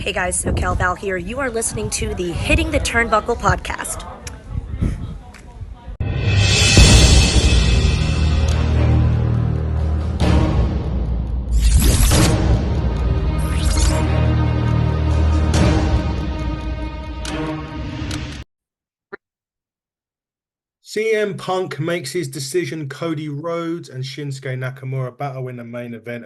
Hey guys, SoCal Val here. You are listening to the Hitting the Turnbuckle podcast. CM Punk makes his decision. Cody Rhodes and Shinsuke Nakamura battle in the main event.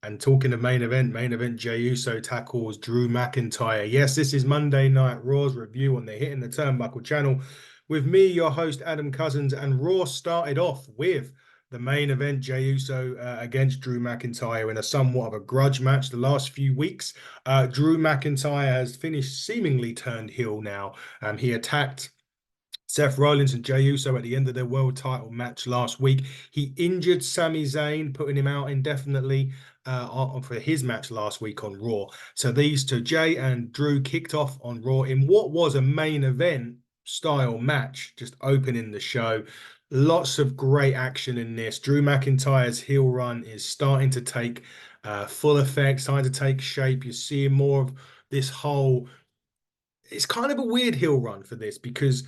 And talking of main event, Jey Uso tackles Drew McIntyre. Yes, this is Monday Night Raw's review on the Hitting the Turnbuckle channel with me, your host, Adam Cousins. And Raw started off with the main event, Jey Uso against Drew McIntyre in a somewhat of a grudge match the last few weeks. Drew McIntyre has finished seemingly turned heel now. He attacked Seth Rollins and Jey Uso at the end of their world title match last week. He injured Sami Zayn, putting him out indefinitely for his match last week on Raw. So these two, Jey and Drew, kicked off on Raw in what was a main event style match, just opening the show. Lots of great action in this. Drew McIntyre's heel run is starting to take full effect, starting to take shape. You're seeing more of this whole... It's kind of a weird heel run for this because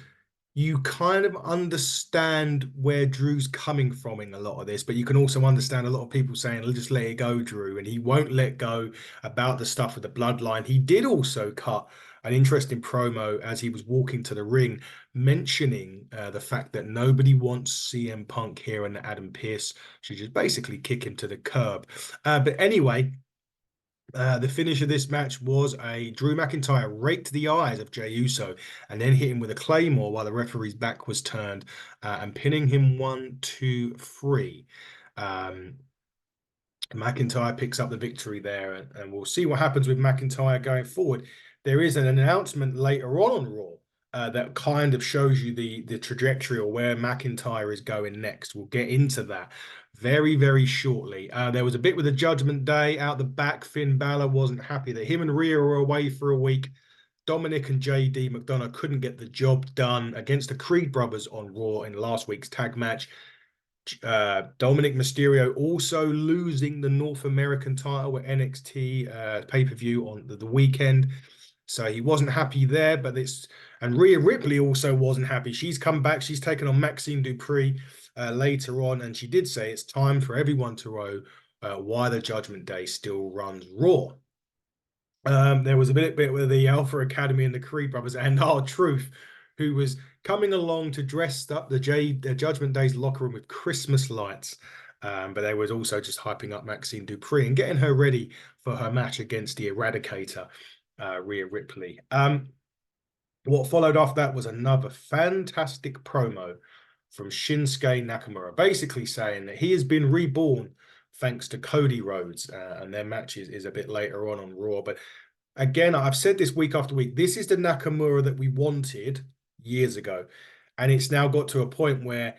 you kind of understand where Drew's coming from in a lot of this, but you can also understand a lot of people saying, just let it go, Drew, and he won't let go about the stuff with the bloodline. He did also cut an interesting promo as he was walking to the ring, mentioning the fact that nobody wants CM Punk here and Adam Pearce should just basically kick him to the curb. But anyway, the finish of this match was a Drew McIntyre raked the eyes of Jey Uso and then hit him with a claymore while the referee's back was turned and pinning him 1, 2, 3. McIntyre picks up the victory there, and we'll see what happens with McIntyre going forward. There is an announcement later on Raw that kind of shows you the trajectory or where McIntyre is going next. We'll get into that very, very shortly. There was a bit with the Judgment Day out the back. Finn Balor wasn't happy that him and Rhea were away for a week. Dominic and JD McDonough couldn't get the job done against the Creed brothers on Raw in last week's tag match. Dominic Mysterio also losing the North American title at NXT pay-per-view on the weekend. So he wasn't happy there, and Rhea Ripley also wasn't happy. She's come back. She's taken on Maxxine Dupri later on, and she did say it's time for everyone to know why the Judgment Day still runs Raw. There was a bit with the Alpha Academy and the Creed brothers and R-Truth, who was coming along to dress up the Judgment Day's locker room with Christmas lights. But they was also just hyping up Maxxine Dupri and getting her ready for her match against the Eradicator, Rhea Ripley. What followed after that was another fantastic promo from Shinsuke Nakamura, basically saying that he has been reborn thanks to Cody Rhodes, and their match is a bit later on Raw. But again, I've said this week after week, this is the Nakamura that we wanted years ago. And it's now got to a point where,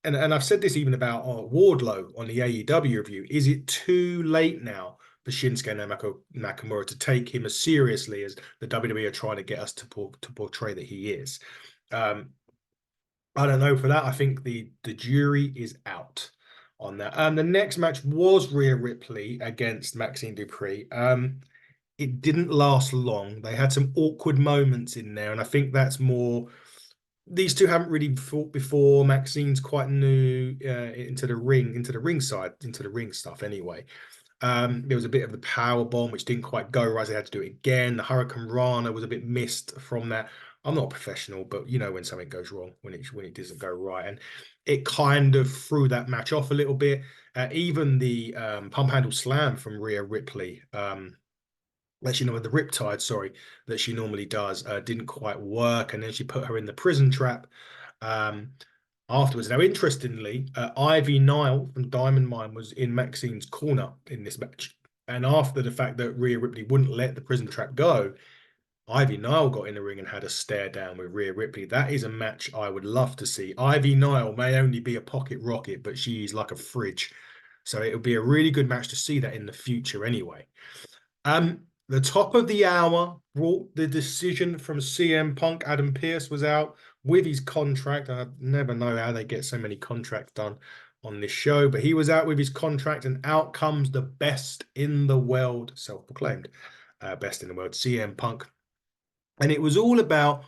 and I've said this even about Wardlow on the AEW review, is it too late now for Shinsuke Nakamura to take him as seriously as the WWE are trying to get us to portray that he is? I don't know for that. I think the jury is out on that. The next match was Rhea Ripley against Maxxine Dupri. It didn't last long. They had some awkward moments in there, and I think that's more... These two haven't really fought before. Maxxine's quite new into the ring stuff anyway. There was a bit of the power bomb, which didn't quite go right. They had to do it again. The Hurricane Rana was a bit missed from that. I'm not a professional, but you know when something goes wrong, when it doesn't go right. And it kind of threw that match off a little bit. Even the pump handle slam from Rhea Ripley, that she the Riptide, sorry, that she normally does, didn't quite work, and then she put her in the prison trap afterwards. Now, interestingly, Ivy Nile from Diamond Mine was in Maxxine's corner in this match, and after the fact that Rhea Ripley wouldn't let the prison trap go, Ivy Nile got in the ring and had a stare down with Rhea Ripley. That is a match I would love to see. Ivy Nile may only be a pocket rocket, but she's like a fridge, so it would be a really good match to see that in the future anyway. The top of the hour brought the decision from CM Punk. Adam Pearce was out with his contract. I never know how they get so many contracts done on this show, but he was out with his contract, and out comes the best in the world, self-proclaimed, best in the world, CM Punk. And it was all about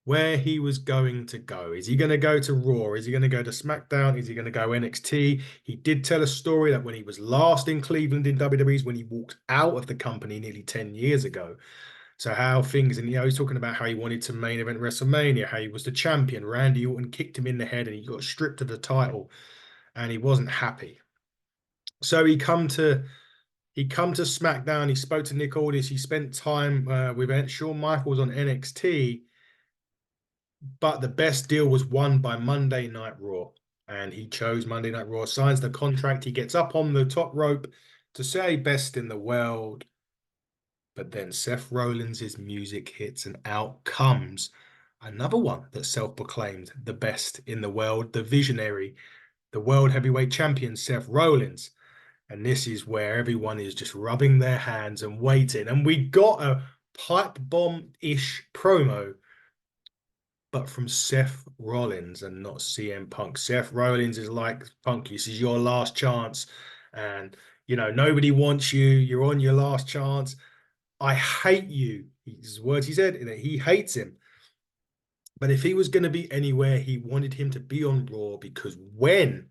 where he was going to go. Is he going to go to Raw? Is he going to go to SmackDown? Is he going to go NXT? He did tell a story that when he was last in Cleveland in WWE is when he walked out of the company nearly 10 years ago. So how things, and he's talking about how he wanted to main event WrestleMania, how he was the champion. Randy Orton kicked him in the head and he got stripped of the title and he wasn't happy. So he come to SmackDown. He spoke to Nick Aldis. He spent time with Shawn Michaels on NXT. But the best deal was won by Monday Night Raw. And he chose Monday Night Raw, signs the contract. He gets up on the top rope to say best in the world. But then Seth Rollins' music hits and out comes another one that's self-proclaimed the best in the world, the visionary, the world heavyweight champion, Seth Rollins. And this is where everyone is just rubbing their hands and waiting. And we got a pipe bomb-ish promo, but from Seth Rollins and not CM Punk. Seth Rollins is like, Punk, this is your last chance. And, nobody wants you. You're on your last chance. I hate you. His words he said, that he hates him. But if he was going to be anywhere, he wanted him to be on Raw, because when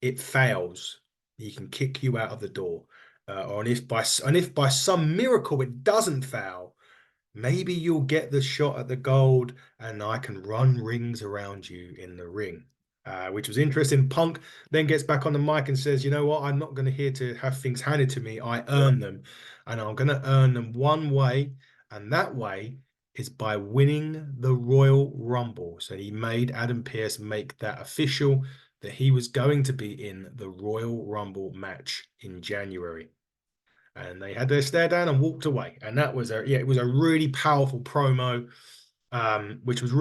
it fails, he can kick you out of the door. And if by some miracle it doesn't fail, maybe you'll get the shot at the gold and I can run rings around you in the ring, which was interesting. Punk then gets back on the mic and says, you know what? I'm not going to here to have things handed to me. I earn them, and I'm going to earn them one way. And that way is by winning the Royal Rumble. So he made Adam Pearce make that official, that he was going to be in the Royal Rumble match in January. And they had their stare down and walked away. And that was it was a really powerful promo, which was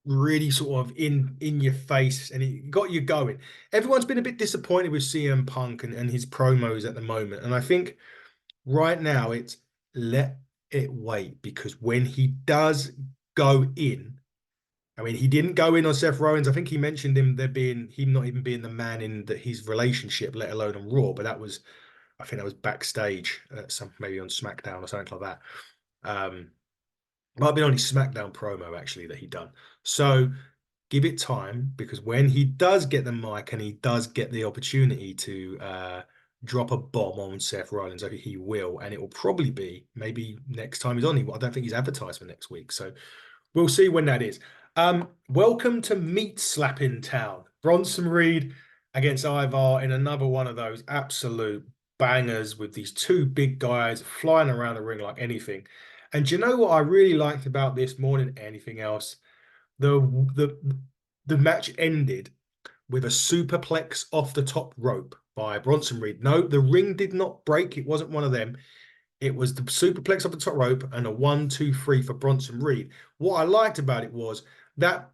really sort of in your face, and it got you going. Everyone's been a bit disappointed with CM Punk and his promos at the moment. And I think right now it's let it wait, because when he does go in, I mean, he didn't go in on Seth Rollins. I think he mentioned him not even being the man in his relationship, let alone on Raw. But I think that was backstage, maybe on SmackDown or something like that. Might have been on his SmackDown promo actually that he done. So give it time, because when he does get the mic and he does get the opportunity to drop a bomb on Seth Rollins, I think he will, and it will probably be maybe next time he's on. I don't think he's advertised for next week, so we'll see when that is. Welcome to Meat Slapping Town. Bronson Reed against Ivar in another one of those absolute bangers, with these two big guys flying around the ring like anything. And do you know what I really liked about this more than anything else? The match ended with a superplex off the top rope by Bronson Reed. No, the ring did not break. It wasn't one of them. It was the superplex off the top rope and a 1-2-3 for Bronson Reed. What I liked about it was that,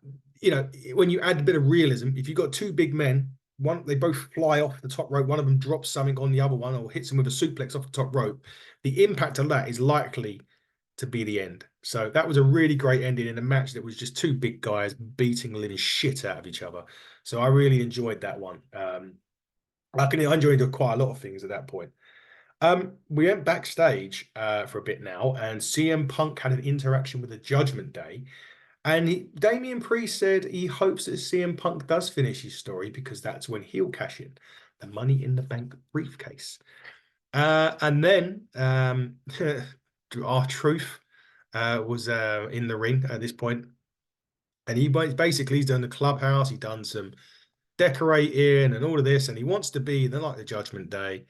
when you add a bit of realism, if you've got two big men, they both fly off the top rope, one of them drops something on the other one or hits him with a suplex off the top rope, the impact of that is likely to be the end. So that was a really great ending in a match that was just two big guys beating the living shit out of each other. So I really enjoyed that one. I enjoyed quite a lot of things at that point. We went backstage for a bit now, and CM Punk had an interaction with the Judgment Day, and Damian Priest said he hopes that CM Punk does finish his story, because that's when he'll cash in the Money in the Bank briefcase. And then R-Truth was in the ring at this point, and he's done the clubhouse, he's done some decorating and all of this, and he wants to be like the Judgment Day.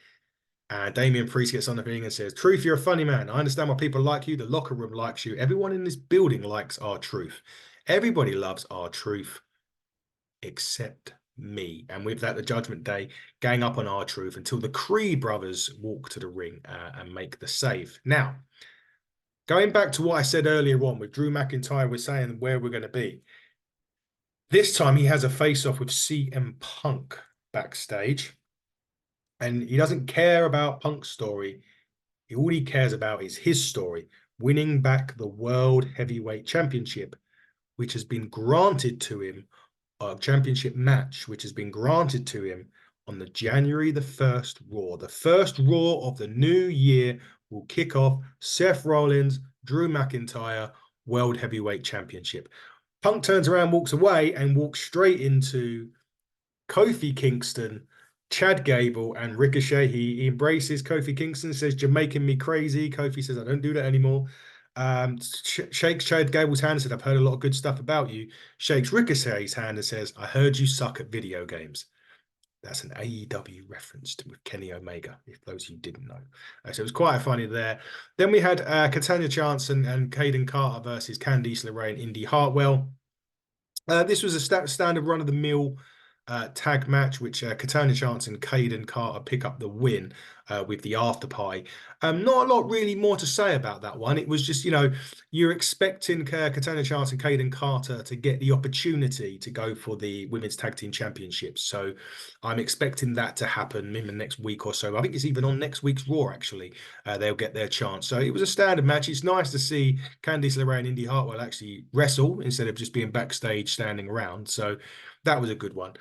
Damian Priest gets on the thing and says, Truth, you're a funny man. I understand why people like you. The locker room likes you. Everyone in this building likes R-Truth. Everybody loves R-Truth except me. And with that, the Judgment Day gang up on R-Truth until the Creed brothers walk to the ring and make the save. Now, going back to what I said earlier on with Drew McIntyre, we're saying where we're going to be. This time he has a face-off with CM Punk backstage. And he doesn't care about Punk's story. All he cares about is his story, winning back the World Heavyweight Championship, which has been granted to him, a championship match, which has been granted to him on the January the 1st Raw. The first Raw of the new year will kick off Seth Rollins, Drew McIntyre World Heavyweight Championship. Punk turns around, walks away, and walks straight into Kofi Kingston, Chad Gable, and Ricochet. He embraces Kofi Kingston, says, "You're making me crazy." Kofi says, "I don't do that anymore." Shakes Chad Gable's hand and said, "I've heard a lot of good stuff about you." Shakes Ricochet's hand and says, "I heard you suck at video games." That's an AEW reference with Kenny Omega, if those of you didn't know. So it was quite funny there. Then we had Katana Johnson and Kayden Carter versus Candice LeRae and Indi Hartwell. This was a standard run-of-the-mill tag match, which Katana Chance and Kayden Carter pick up the win with the after pie. Not a lot really more to say about that one. It was just, you're expecting Katana Chance and Kayden Carter to get the opportunity to go for the Women's Tag Team Championships. So I'm expecting that to happen in the next week or so. I think it's even on next week's Raw, actually. They'll get their chance. So it was a standard match. It's nice to see Candice LeRae and Indi Hartwell actually wrestle instead of just being backstage standing around. So that was a good one.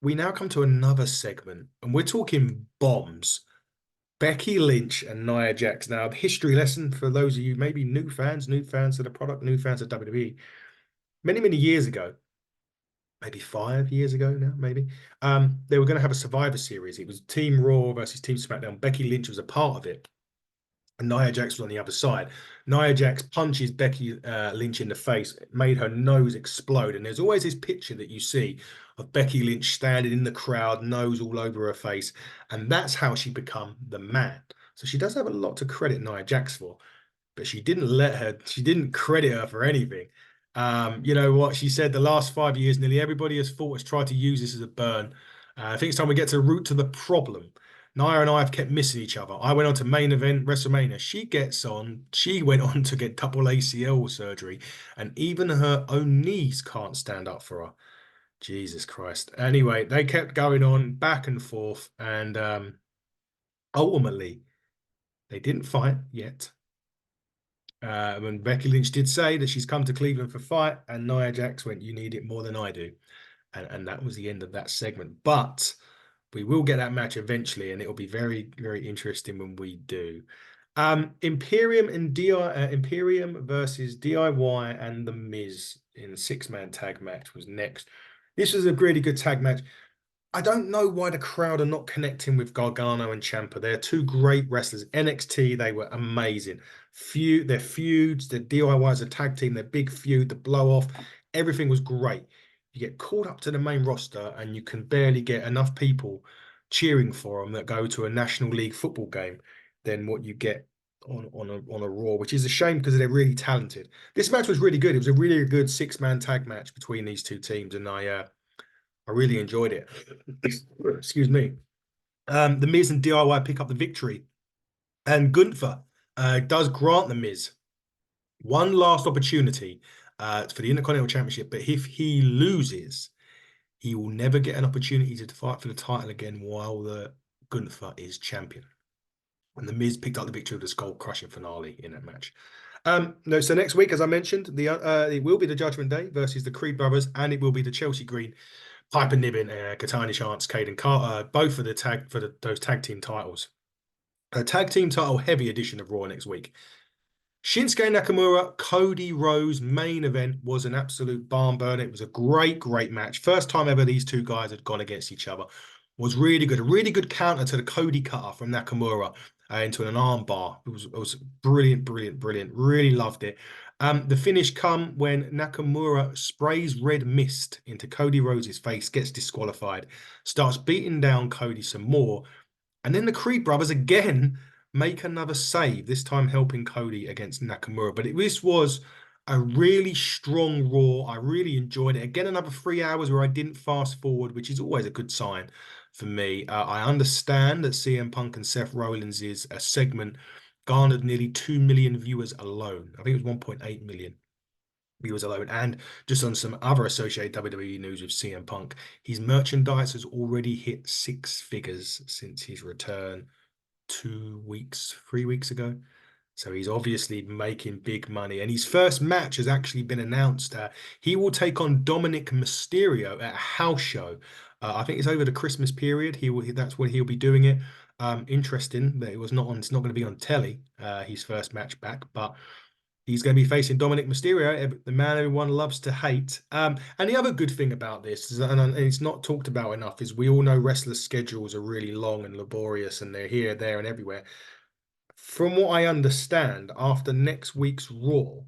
We now come to another segment, and we're talking bombs. Becky Lynch and Nia Jax. Now, the history lesson for those of you maybe new fans of the product, new fans of WWE. Many, many years ago, maybe 5 years ago now, maybe, they were going to have a Survivor Series. It was Team Raw versus Team SmackDown. Becky Lynch was a part of it, and Nia Jax was on the other side. Nia Jax punches Becky Lynch in the face. It made her nose explode. And there's always this picture that you see of Becky Lynch standing in the crowd, nose all over her face. And that's how she become the man. So she does have a lot to credit Nia Jax for, but she didn't credit her for anything. You know what? She said the last 5 years, nearly everybody has tried to use this as a burn. I think it's time we get to the root to the problem. Nia and I have kept missing each other. I went on to main event WrestleMania. She went on to get double ACL surgery, and even her own knees can't stand up for her. Jesus Christ. Anyway, they kept going on back and forth, and ultimately, they didn't fight yet. When Becky Lynch did say that she's come to Cleveland for a fight, and Nia Jax went, "You need it more than I do." And that was the end of that segment. But we will get that match eventually, and it will be very, very interesting when we do. Imperium versus DIY and The Miz in a six-man tag match was next. This was a really good tag match. I don't know why the crowd are not connecting with Gargano and Ciampa. They're two great wrestlers. NXT, they were amazing. Their feuds, their DIY as a tag team, their big feud, the blow off, everything was great. You get called up to the main roster and you can barely get enough people cheering for them that go to a National League football game than what you get on a Raw, which is a shame because they're really talented. This match was really good. It was a really good six-man tag match between these two teams, and I really enjoyed it. Excuse me. The Miz and DIY pick up the victory, and Gunther does grant the Miz one last opportunity for the Intercontinental Championship, but if he loses, he will never get an opportunity to fight for the title again while the Gunther is champion. And the Miz picked up the victory with the skull-crushing finale in that match. No, so next week, as I mentioned, it will be the Judgment Day versus the Creed Brothers, and it will be the Chelsea Green, Piper Niven, Katana Chance, Kayden Carter, both for those tag team titles. A tag team title heavy edition of Raw next week. Shinsuke Nakamura, Cody Rhodes main event was an absolute barn burner. It was a great, great match. First time ever these two guys had gone against each other. Was really good. A really good counter to the Cody cutter from Nakamura into an arm bar. It was brilliant, brilliant, brilliant. Really loved it. The finish come when Nakamura sprays red mist into Cody Rhodes' face, gets disqualified, starts beating down Cody some more. And then the Creed brothers again make another save, this time helping Cody against Nakamura. But this was a really strong Raw. I really enjoyed it. Again, another 3 hours where I didn't fast forward, which is always a good sign for me. I understand that CM Punk and Seth Rollins' a segment garnered nearly 2 million viewers alone. I think it was 1.8 million viewers alone. And just on some other associated WWE news with CM Punk, his merchandise has already hit 6 figures since his return 3 weeks ago. So he's obviously making big money. And his first match has actually been announced. He will take on Dominic Mysterio at a house show I think it's over the Christmas period. That's when he'll be doing it. Interesting that it's not going to be on telly, his first match back, but he's going to be facing Dominic Mysterio, the man everyone loves to hate. And the other good thing about this is, and it's not talked about enough, is we all know wrestlers' schedules are really long and laborious, and they're here, there, and everywhere. From what I understand, after next week's Raw,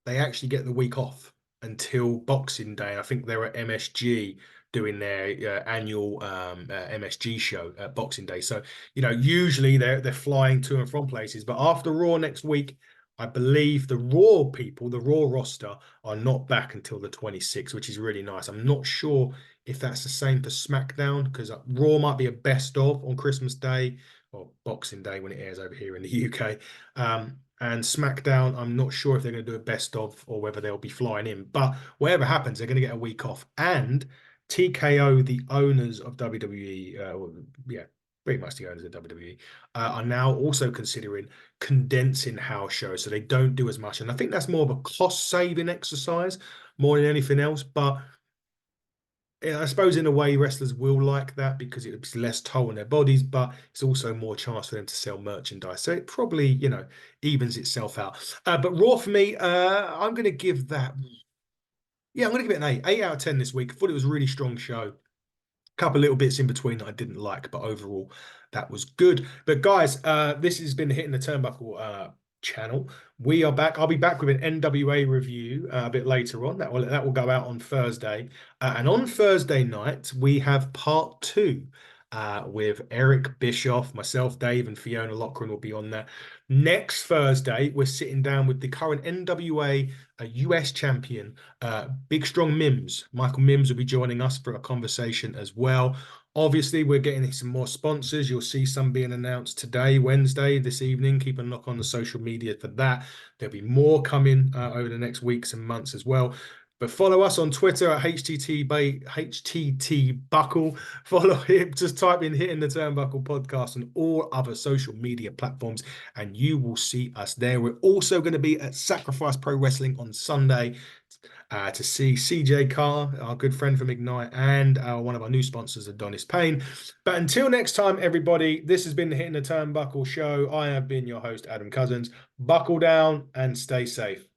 they actually get the week off until Boxing Day. I think they're at MSG doing their annual MSG show at Boxing Day. So, usually they're flying to and from places, but after Raw next week, I believe the Raw people, the Raw roster, are not back until the 26th, which is really nice. I'm not sure if that's the same for SmackDown, because Raw might be a best of on Christmas Day or Boxing Day when it airs over here in the UK. And SmackDown, I'm not sure if they're going to do a best of or whether they'll be flying in. But whatever happens, they're going to get a week off. And TKO, the owners of WWE, yeah, pretty much the owners of WWE, are now also considering condensing house shows so they don't do as much. And I think that's more of a cost-saving exercise more than anything else. But yeah, I suppose in a way wrestlers will like that because it's less toll on their bodies, but it's also more chance for them to sell merchandise. So it probably, evens itself out. But Raw for me, I'm going to give that. Yeah, I'm going to give it an 8 out of 10 this week. I thought it was a really strong show. Couple little bits in between that I didn't like, but overall that was good. But guys, this has been Hitting the Turnbuckle channel. We are back. I'll be back with an NWA review a bit later on. That will go out on Thursday. And on Thursday night, we have part 2 with Eric Bischoff, myself, Dave, and Fiona Lochran will be on that. Next Thursday, we're sitting down with the current NWA US champion, Big Strong Mims. Michael Mims will be joining us for a conversation as well. Obviously, we're getting some more sponsors. You'll see some being announced today, Wednesday, this evening. Keep a look on the social media for that. There'll be more coming over the next weeks and months as well. But follow us on Twitter at HTT Buckle. Follow him. Just type in Hitting the Turnbuckle podcast on all other social media platforms, and you will see us there. We're also going to be at Sacrifice Pro Wrestling on Sunday to see CJ Carr, our good friend from Ignite, and one of our new sponsors, Adonis Payne. But until next time, everybody, this has been the Hitting the Turnbuckle show. I have been your host, Adam Cousins. Buckle down and stay safe.